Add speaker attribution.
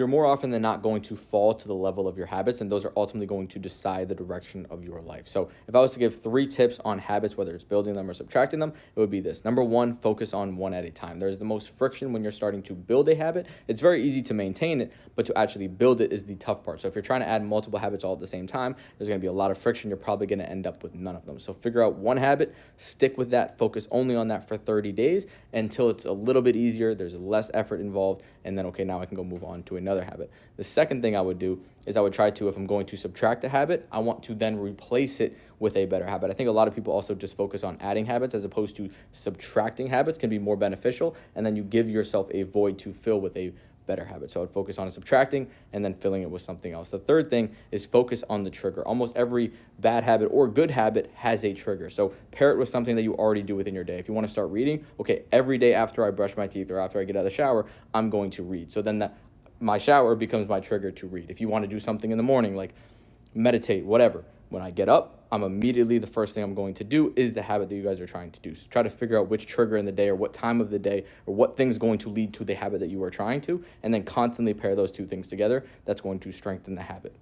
Speaker 1: you're more often than not going to fall to the level of your habits, and those are ultimately going to decide the direction of your life. So if I was to give 3 tips on habits, whether it's building them or subtracting them, it would be this. Number one, focus on one at a time. There's the most friction when you're starting to build a habit. It's very easy to maintain it, but to actually build it is the tough part. So if you're trying to add multiple habits all at the same time, there's going to be a lot of friction. You're probably going to end up with none of them. So figure out one habit, stick with that, focus only on that for 30 days until it's a little bit easier, there's less effort involved, and then, okay, now I can go move on to another habit. The second thing I would do is I would try to, if I'm going to subtract a habit, I want to then replace it with a better habit. I think a lot of people also just focus on adding habits as opposed to subtracting habits can be more beneficial, and then you give yourself a void to fill with a better habit. So I'd focus on subtracting and then filling it with something else. The third thing is focus on the trigger. Almost every bad habit or good habit has a trigger. So pair it with something that you already do within your day. If you want to start reading, okay, every day after I brush my teeth or after I get out of the shower, I'm going to read. So then my shower becomes my trigger to read. If you want to do something in the morning, like meditate, whatever, when I get up, I'm immediately, the first thing I'm going to do is the habit that you guys are trying to do. So try to figure out which trigger in the day or what time of the day or what thing's going to lead to the habit that you are trying to, and then constantly pair those two things together. That's going to strengthen the habit.